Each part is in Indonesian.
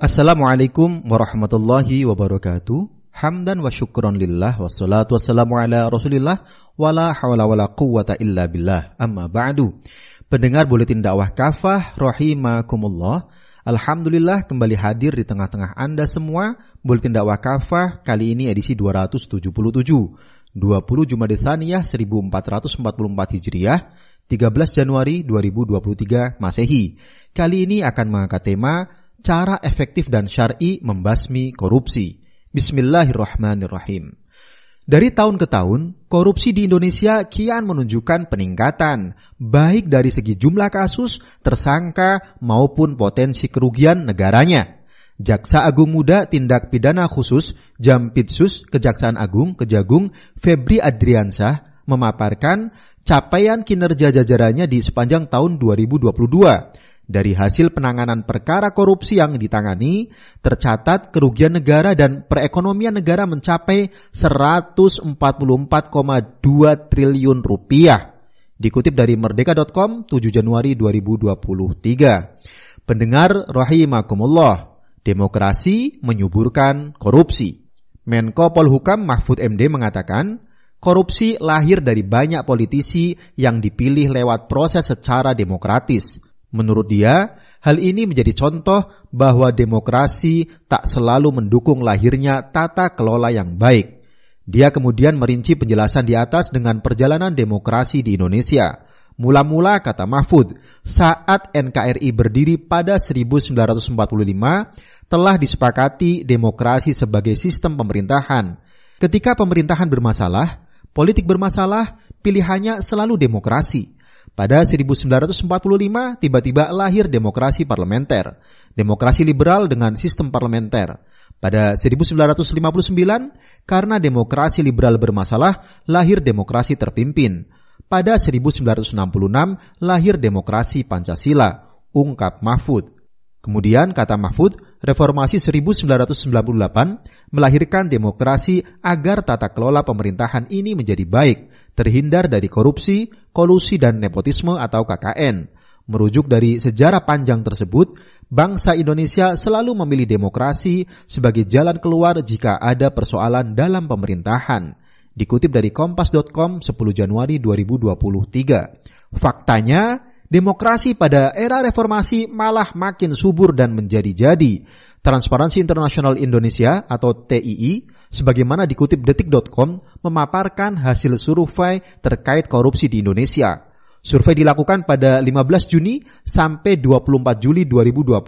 Assalamualaikum warahmatullahi wabarakatuh. Hamdan wa syukron lillah wassalatu wassalamu ala rasulillah wala hawla wala quwwata illa billah. Amma ba'du. Pendengar Buletin Dakwah Kafah rahimakumullah. Alhamdulillah kembali hadir di tengah-tengah Anda semua. Buletin Dakwah Kafah kali ini edisi 277. 20 Jumadil Tsaniyah 1444 Hijriah, 13 Januari 2023 Masehi. Kali ini akan mengangkat tema cara efektif dan syar'i membasmi korupsi. Bismillahirrahmanirrahim. Dari tahun ke tahun, korupsi di Indonesia kian menunjukkan peningkatan, baik dari segi jumlah kasus, tersangka, maupun potensi kerugian negaranya. Jaksa Agung Muda Tindak Pidana Khusus Jampitsus Kejaksaan Agung Kejagung Febri Adriansyah memaparkan capaian kinerja jajarannya di sepanjang tahun 2022. Dari hasil penanganan perkara korupsi yang ditangani, tercatat kerugian negara dan perekonomian negara mencapai 144,2 triliun rupiah. Dikutip dari merdeka.com 7 Januari 2023. Pendengar rahimakumullah, demokrasi menyuburkan korupsi. Menko Polhukam Mahfud MD mengatakan, korupsi lahir dari banyak politisi yang dipilih lewat proses secara demokratis. Menurut dia, hal ini menjadi contoh bahwa demokrasi tak selalu mendukung lahirnya tata kelola yang baik. Dia kemudian merinci penjelasan di atas dengan perjalanan demokrasi di Indonesia. Mula-mula, kata Mahfud, saat NKRI berdiri pada 1945, telah disepakati demokrasi sebagai sistem pemerintahan. Ketika pemerintahan bermasalah, politik bermasalah, pilihannya selalu demokrasi. Pada 1945, tiba-tiba lahir demokrasi parlementer, demokrasi liberal dengan sistem parlementer. Pada 1959, karena demokrasi liberal bermasalah, lahir demokrasi terpimpin. Pada 1966, lahir demokrasi Pancasila, ungkap Mahfud. Kemudian, kata Mahfud, reformasi 1998 melahirkan demokrasi agar tata kelola pemerintahan ini menjadi baik, terhindar dari korupsi, kolusi dan nepotisme atau KKN. Merujuk dari sejarah panjang tersebut, bangsa Indonesia selalu memilih demokrasi sebagai jalan keluar jika ada persoalan dalam pemerintahan. Dikutip dari kompas.com 10 Januari 2023. Faktanya, demokrasi pada era reformasi malah makin subur dan menjadi-jadi. Transparansi Internasional Indonesia atau TII, sebagaimana dikutip detik.com, memaparkan hasil survei terkait korupsi di Indonesia. Survei dilakukan pada 15 Juni sampai 24 Juli 2020.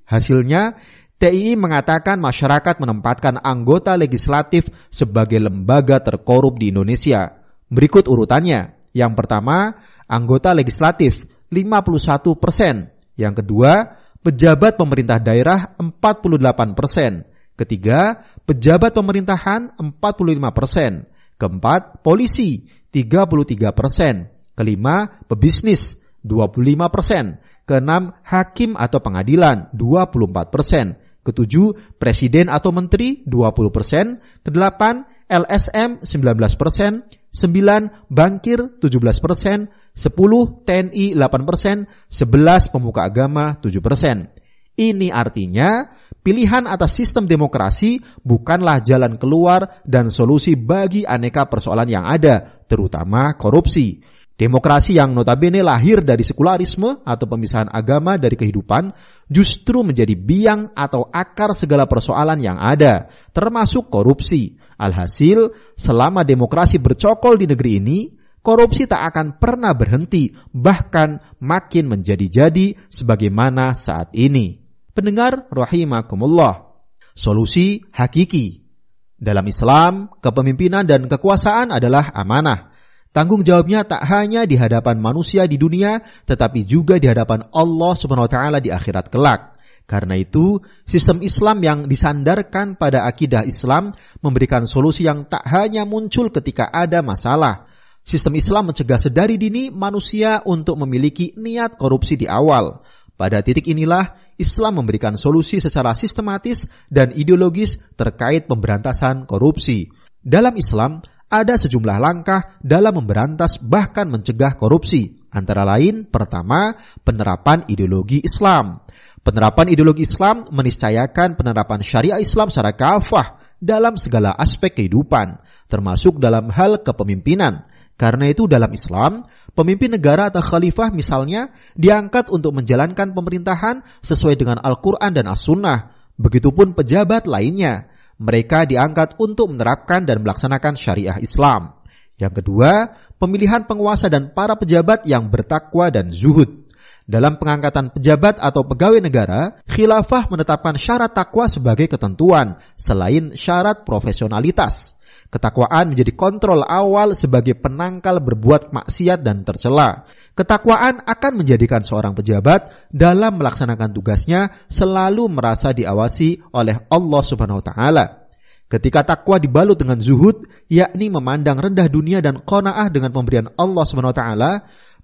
Hasilnya, TII mengatakan masyarakat menempatkan anggota legislatif sebagai lembaga terkorup di Indonesia. Berikut urutannya. Yang pertama, anggota legislatif 51%. Yang kedua, pejabat pemerintah daerah 48%. Ketiga, pejabat pemerintahan 45%. Keempat, polisi 33%. Kelima, pebisnis 25%. Keenam, hakim atau pengadilan 24%. Ketujuh, presiden atau menteri 20%. Kedelapan, LSM 19%. 9, bankir 17%. 10, TNI 8%, 11, pemuka agama 7%. Ini artinya, pilihan atas sistem demokrasi bukanlah jalan keluar dan solusi bagi aneka persoalan yang ada, terutama korupsi. Demokrasi yang notabene lahir dari sekularisme atau pemisahan agama dari kehidupan justru menjadi biang atau akar segala persoalan yang ada, termasuk korupsi. Alhasil, selama demokrasi bercokol di negeri ini, korupsi tak akan pernah berhenti, bahkan makin menjadi-jadi sebagaimana saat ini. Pendengar rahimakumullah, solusi hakiki. Dalam Islam, kepemimpinan dan kekuasaan adalah amanah. Tanggung jawabnya tak hanya di hadapan manusia di dunia, tetapi juga di hadapan Allah SWT di akhirat kelak. Karena itu, sistem Islam yang disandarkan pada akidah Islam memberikan solusi yang tak hanya muncul ketika ada masalah. Sistem Islam mencegah sedari dini manusia untuk memiliki niat korupsi di awal. Pada titik inilah, Islam memberikan solusi secara sistematis dan ideologis terkait pemberantasan korupsi. Dalam Islam, ada sejumlah langkah dalam memberantas bahkan mencegah korupsi. Antara lain, pertama, penerapan ideologi Islam. Penerapan ideologi Islam meniscayakan penerapan syariah Islam secara kafah dalam segala aspek kehidupan, termasuk dalam hal kepemimpinan. Karena itu dalam Islam, pemimpin negara atau khalifah misalnya diangkat untuk menjalankan pemerintahan sesuai dengan Al-Quran dan As-Sunnah. Begitupun pejabat lainnya. Mereka diangkat untuk menerapkan dan melaksanakan syariah Islam. Yang kedua, pemilihan penguasa dan para pejabat yang bertakwa dan zuhud. Dalam pengangkatan pejabat atau pegawai negara, khilafah menetapkan syarat takwa sebagai ketentuan, selain syarat profesionalitas. Ketakwaan menjadi kontrol awal sebagai penangkal berbuat maksiat dan tercela. Ketakwaan akan menjadikan seorang pejabat dalam melaksanakan tugasnya selalu merasa diawasi oleh Allah Subhanahu wa taala. Ketika takwa dibalut dengan zuhud, yakni memandang rendah dunia dan qanaah dengan pemberian Allah Subhanahu wa taala,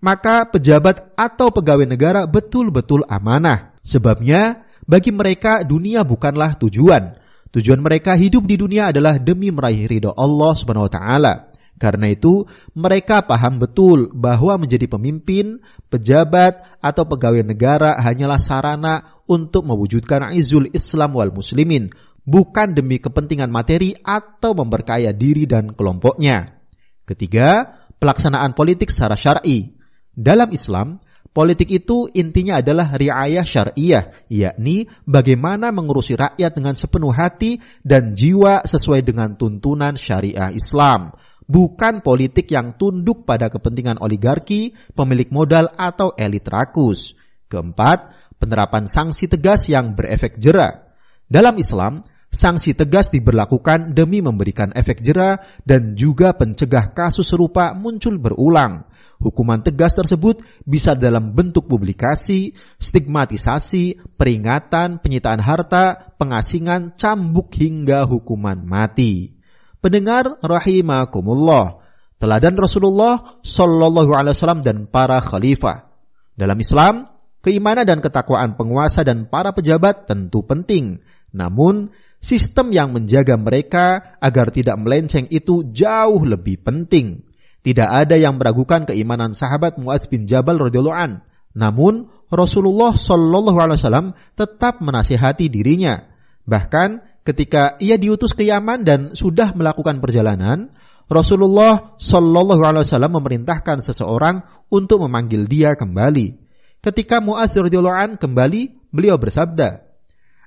maka pejabat atau pegawai negara betul-betul amanah. Sebabnya, bagi mereka dunia bukanlah tujuan. Tujuan mereka hidup di dunia adalah demi meraih ridho Allah Subhanahu wa taala. Karena itu, mereka paham betul bahwa menjadi pemimpin, pejabat, atau pegawai negara hanyalah sarana untuk mewujudkan izzul Islam wal muslimin, bukan demi kepentingan materi atau memperkaya diri dan kelompoknya. Ketiga, pelaksanaan politik secara syar'i. Dalam Islam, politik itu intinya adalah riayah syariah, yakni bagaimana mengurusi rakyat dengan sepenuh hati dan jiwa sesuai dengan tuntunan syariah Islam. Bukan politik yang tunduk pada kepentingan oligarki, pemilik modal, atau elit rakus. Keempat, penerapan sanksi tegas yang berefek jera. Dalam Islam, sanksi tegas diberlakukan demi memberikan efek jera dan juga pencegah kasus serupa muncul berulang. Hukuman tegas tersebut bisa dalam bentuk publikasi, stigmatisasi, peringatan, penyitaan harta, pengasingan, cambuk hingga hukuman mati. Pendengar rahimakumullah, teladan Rasulullah Shallallahu Alaihi Wasallam dan para khalifah. Dalam Islam, keimanan dan ketakwaan penguasa dan para pejabat tentu penting. Namun, sistem yang menjaga mereka agar tidak melenceng itu jauh lebih penting. Tidak ada yang meragukan keimanan sahabat Mu'adz bin Jabal radhiyallahu an. Namun, Rasulullah Shallallahu Alaihi Wasallam tetap menasihati dirinya. Bahkan, ketika ia diutus ke Yaman dan sudah melakukan perjalanan, Rasulullah Shallallahu Alaihi Wasallam memerintahkan seseorang untuk memanggil dia kembali. Ketika Mu'adz radhiyallahu an kembali, beliau bersabda,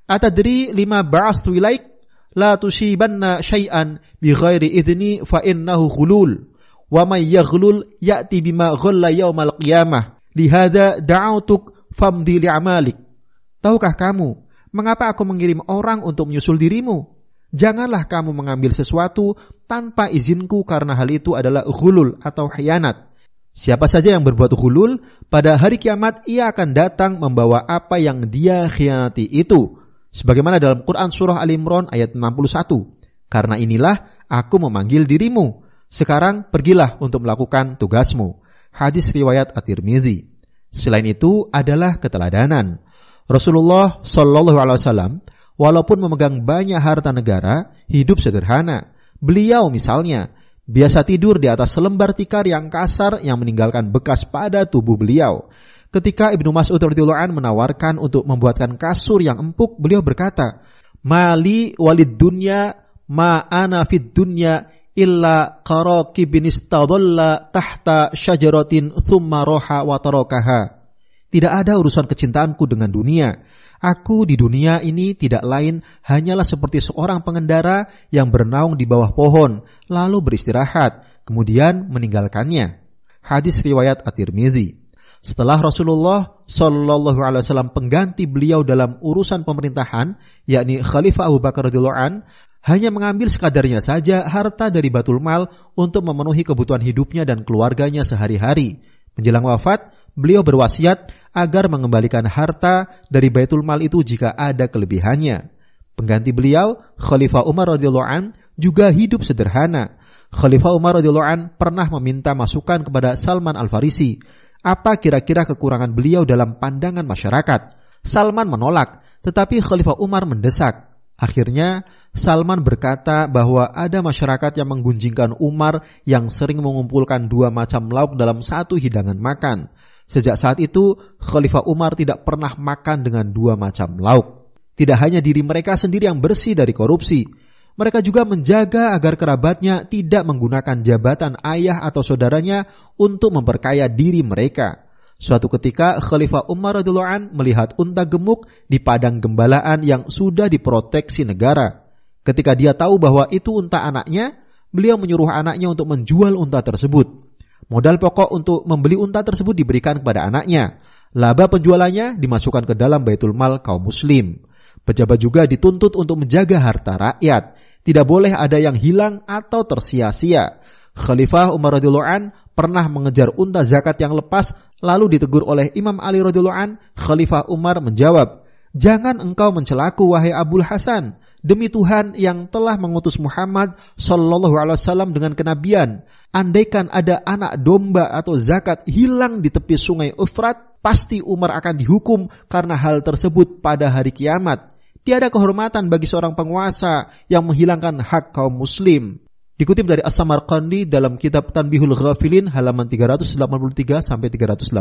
"Atadri lima ba'astu ilaik? La tusibanna syai'an bi ghairi idzni fa innahu ghulul. Wa may yaghlul ya'ti bima ghalla yaumal qiyamah. Lihada da'autuk famdi li'amalik." Tahukah kamu mengapa aku mengirim orang untuk menyusul dirimu? Janganlah kamu mengambil sesuatu tanpa izinku karena hal itu adalah ghulul atau khianat. Siapa saja yang berbuat ghulul, pada hari kiamat ia akan datang membawa apa yang dia khianati itu. Sebagaimana dalam Quran surah Al-Imran ayat 61. Karena inilah aku memanggil dirimu. Sekarang pergilah untuk melakukan tugasmu. Hadis riwayat At-Tirmizi. Selain itu adalah keteladanan. Rasulullah Shallallahu Alaihi Wasallam walaupun memegang banyak harta negara, hidup sederhana. Beliau misalnya biasa tidur di atas selembar tikar yang kasar yang meninggalkan bekas pada tubuh beliau. Ketika Ibnu Mas'ud radhiyallahu anhu menawarkan untuk membuatkan kasur yang empuk, beliau berkata, "Mali walid dunya ma ana fid dunya illa qaraqibin istadalla tahta syajaratin thumma roha wa tarakaha." Tidak ada urusan kecintaanku dengan dunia. Aku di dunia ini tidak lain hanyalah seperti seorang pengendara yang bernaung di bawah pohon, lalu beristirahat, kemudian meninggalkannya. Hadis riwayat At-Tirmizi. Setelah Rasulullah Shallallahu Alaihi Wasallam pengganti beliau dalam urusan pemerintahan, yakni Khalifah Abu Bakar radhiyallahu an, hanya mengambil sekadarnya saja harta dari Baitul Mal untuk memenuhi kebutuhan hidupnya dan keluarganya sehari-hari. Menjelang wafat, beliau berwasiat agar mengembalikan harta dari Baitul Mal itu jika ada kelebihannya. Pengganti beliau, Khalifah Umar radhiyallahu an, juga hidup sederhana. Khalifah Umar radhiyallahu an pernah meminta masukan kepada Salman Al-Farisi. Apa kira-kira kekurangan beliau dalam pandangan masyarakat? Salman menolak, tetapi Khalifah Umar mendesak. Akhirnya, Salman berkata bahwa ada masyarakat yang menggunjingkan Umar yang sering mengumpulkan 2 macam lauk dalam satu hidangan makan. Sejak saat itu, Khalifah Umar tidak pernah makan dengan 2 macam lauk. Tidak hanya diri mereka sendiri yang bersih dari korupsi, mereka juga menjaga agar kerabatnya tidak menggunakan jabatan ayah atau saudaranya untuk memperkaya diri mereka. Suatu ketika, Khalifah Umar radhiyallahu anhu melihat unta gemuk di padang gembalaan yang sudah diproteksi negara. Ketika dia tahu bahwa itu unta anaknya, beliau menyuruh anaknya untuk menjual unta tersebut. Modal pokok untuk membeli unta tersebut diberikan kepada anaknya. Laba penjualannya dimasukkan ke dalam baitul mal kaum muslim. Pejabat juga dituntut untuk menjaga harta rakyat. Tidak boleh ada yang hilang atau tersia-sia. Khalifah Umar radhiyallahu an pernah mengejar unta zakat yang lepas, lalu ditegur oleh Imam Ali radhiyallahu an. Khalifah Umar menjawab, "Jangan engkau mencelaku wahai Abul Hasan. Demi Tuhan yang telah mengutus Muhammad sallallahu alaihi wasallam dengan kenabian, andaikan ada anak domba atau zakat hilang di tepi sungai Ufrat, pasti Umar akan dihukum karena hal tersebut pada hari kiamat. Tiada kehormatan bagi seorang penguasa yang menghilangkan hak kaum muslim." Dikutip dari As-Samarqandi dalam kitab Tanbihul Ghafilin halaman 383 sampai 384.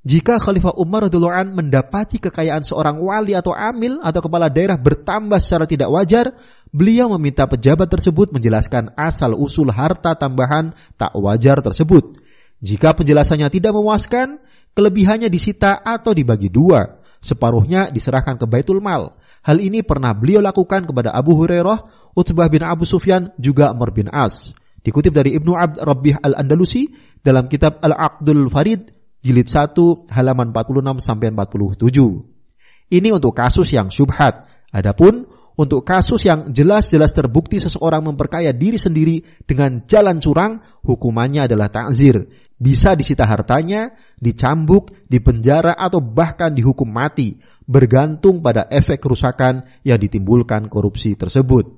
Jika Khalifah Umar radhiyallahu anhu mendapati kekayaan seorang wali atau amil atau kepala daerah bertambah secara tidak wajar, beliau meminta pejabat tersebut menjelaskan asal-usul harta tambahan tak wajar tersebut. Jika penjelasannya tidak memuaskan, kelebihannya disita atau dibagi 2. Separuhnya diserahkan ke Baitul Mal. Hal ini pernah beliau lakukan kepada Abu Hurairah, Utbah bin Abu Sufyan, juga Amr bin As. Dikutip dari Ibnu Abd Rabbih Al-Andalusi dalam kitab Al-Aqdul Farid, Jilid 1 halaman 46 sampai 47. Ini untuk kasus yang syubhat. Adapun untuk kasus yang jelas-jelas terbukti seseorang memperkaya diri sendiri dengan jalan curang, hukumannya adalah ta'zir. Bisa disita hartanya, dicambuk, dipenjara atau bahkan dihukum mati, bergantung pada efek kerusakan yang ditimbulkan korupsi tersebut.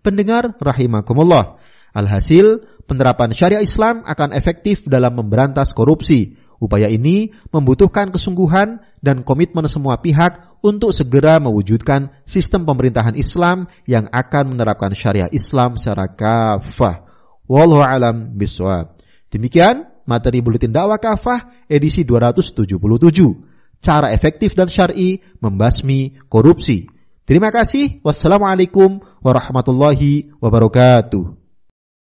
Pendengar rahimakumullah, alhasil penerapan syariah Islam akan efektif dalam memberantas korupsi. Upaya ini membutuhkan kesungguhan dan komitmen semua pihak untuk segera mewujudkan sistem pemerintahan Islam yang akan menerapkan syariah Islam secara kafah. Wallahu a'lam bishawab. Demikian materi Buletin Dakwah Kafah edisi 277. Cara efektif dan syar'i membasmi korupsi. Terima kasih. Wassalamualaikum warahmatullahi wabarakatuh.